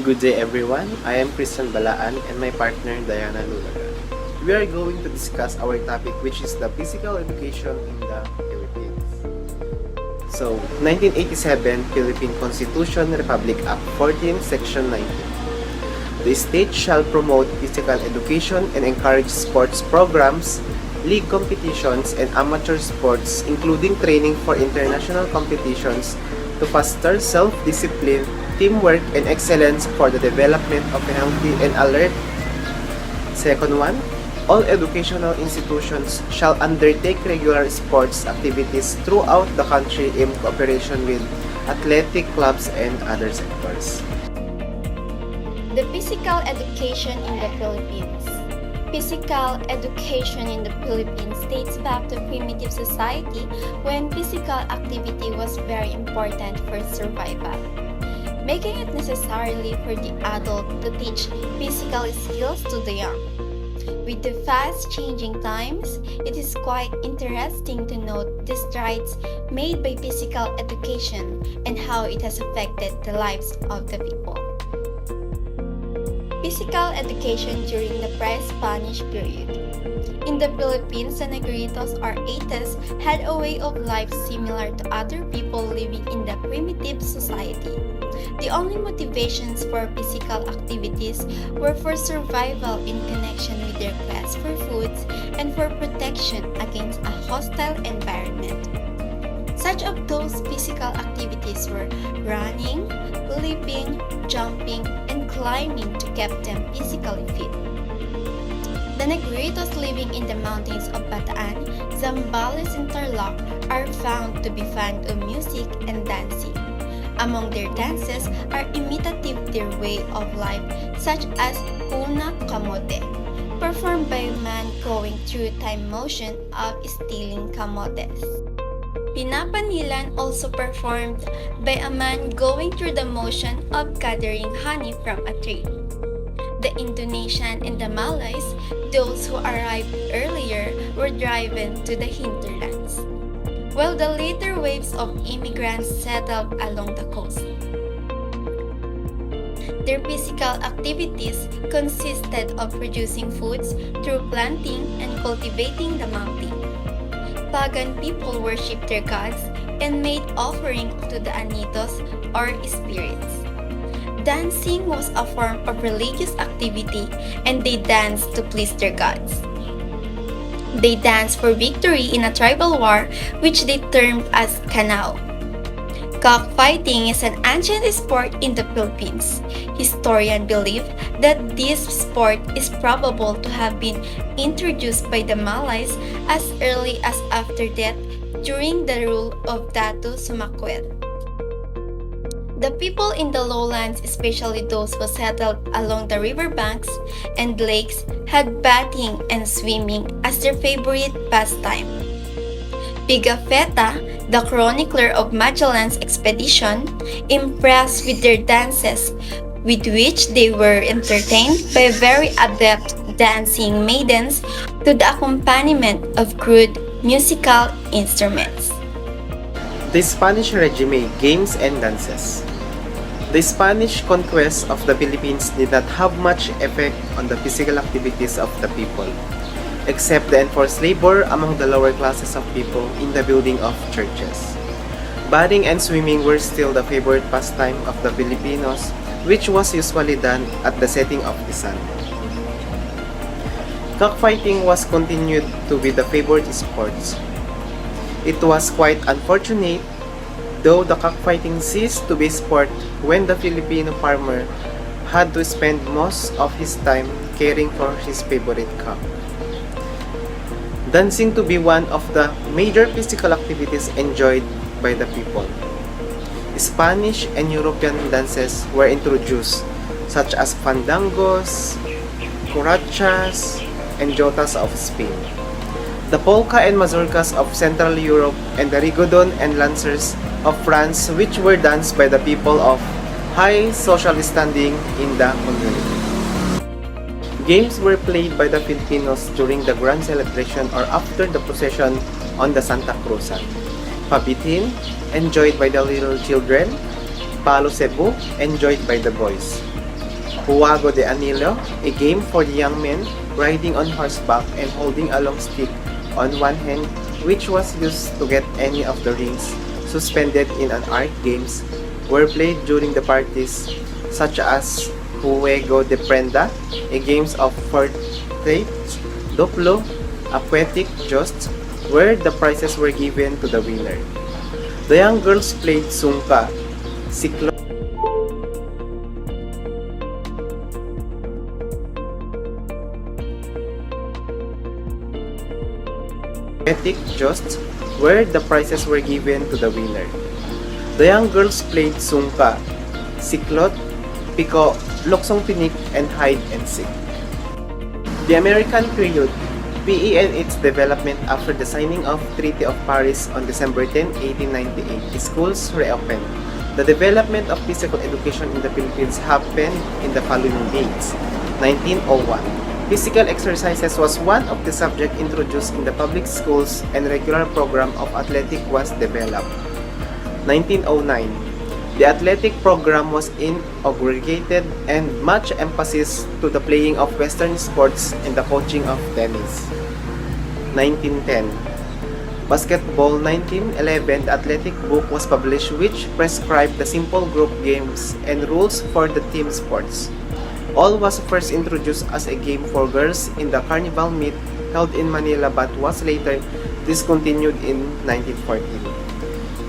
Good day everyone, I am Christian Balaan and my partner Diana Lulaga. We are going to discuss our topic which is the physical education in the Philippines. So, 1987 Philippine Constitution Republic Act 14 Section 19. The state shall promote physical education and encourage sports programs, league competitions, and amateur sports including training for international competitions to foster self-discipline, teamwork, and excellence for the development of a healthy and alert. Second one, all educational institutions shall undertake regular sports activities throughout the country in cooperation with athletic clubs and other sectors. The physical education in the Philippines. Physical education in the Philippines dates back to primitive society when physical activity was very important for survival, making it necessarily for the adult to teach physical skills to the young. With the fast-changing times, it is quite interesting to note the strides made by physical education and how it has affected the lives of the people. Physical education during the pre-Spanish period. In the Philippines, the Negritos or Ates had a way of life similar to other people living in the primitive society. The only motivations for physical activities were for survival in connection with their quest for foods and for protection against a hostile environment. Such of those physical activities were running, leaping, jumping, and climbing to keep them physically fit. The Negritos living in the mountains of Bataan, Zambales, and Tarlac are found to be fond of music and dancing. Among their dances are imitative their way of life, such as Una Kamote, performed by a man going through time motion of stealing kamotes. Pinapanilan also performed by a man going through the motion of gathering honey from a tree. The Indonesian and the Malays, those who arrived earlier, were driven to the hinterlands, while the later waves of immigrants settled along the coast. Their physical activities consisted of producing foods through planting and cultivating the mountain. Pagan people worshipped their gods and made offering to the anitos or spirits. Dancing was a form of religious activity and they danced to please their gods. They danced for victory in a tribal war which they termed as kanao. Cockfighting is an ancient sport in the Philippines. Historians believe that this sport is probable to have been introduced by the Malays as early as after death during the rule of Datu Sumakwel. The people in the lowlands, especially those who settled along the riverbanks and lakes, had bathing and swimming as their favorite pastime. Pigafetta, the chronicler of Magellan's expedition, impressed with their dances, with which they were entertained by very adept dancing maidens to the accompaniment of crude musical instruments. The Spanish regime, games and dances. The Spanish conquest of the Philippines did not have much effect on the physical activities of the people, except the enforced labor among the lower classes of people in the building of churches. Bathing and swimming were still the favorite pastime of the Filipinos, which was usually done at the setting of the sun. Cockfighting was continued to be the favorite sports. It was quite unfortunate, though the cockfighting ceased to be sport when the Filipino farmer had to spend most of his time caring for his favorite cock. Dancing to be one of the major physical activities enjoyed by the people. Spanish and European dances were introduced, such as fandangos, curachas, and jotas of Spain. The polka and mazurkas of Central Europe, and the rigodon and lancers of France, which were danced by the people of high social standing in the community. Games were played by the Filipinos during the grand celebration or after the procession on the Santa Cruzan. Pabitin, enjoyed by the little children. Palo Cebu, enjoyed by the boys. Juego de Anillo, a game for the young men riding on horseback and holding a long stick on one hand, which was used to get any of the rings suspended in an art games, were played during the parties, such as Juego de Prenda, a games of forfeit, Doplo, aquatic joust, where the prizes were given to the winner. The young girls played Sungka, Siklo, aquatic joust, where the prizes were given to the winner. The young girls played Sungka, Siklot, Pico, Loksong Pinik, and Hide and Seek. The American period, PE and its development after the signing of Treaty of Paris on December 10, 1898, schools reopened. The development of physical education in the Philippines happened in the following dates. 1901. Physical exercises was one of the subjects introduced in the public schools and regular program of athletic was developed. 1909. The athletic program was inaugurated and much emphasis to the playing of Western sports and the coaching of tennis. 1910. Basketball 1911, the athletic book was published which prescribed the simple group games and rules for the team sports. All was first introduced as a game for girls in the carnival meet held in Manila but was later discontinued in 1914.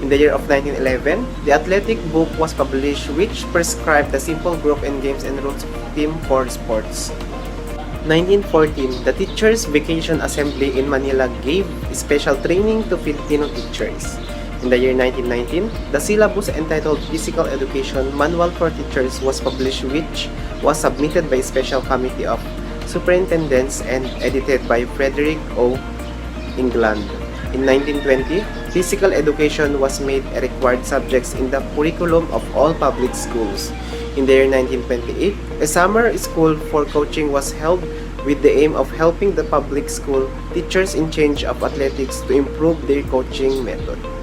In the year of 1911, the athletic book was published which prescribed the simple group and games and rules of team for sports. 1914, the Teachers' Vacation Assembly in Manila gave special training to Filipino teachers. In the year 1919, the syllabus entitled Physical Education Manual for Teachers was published which was submitted by a special committee of superintendents and edited by Frederick O. England. In 1920, physical education was made a required subject in the curriculum of all public schools. In the year 1928, a summer school for coaching was held with the aim of helping the public school teachers in charge of athletics to improve their coaching method.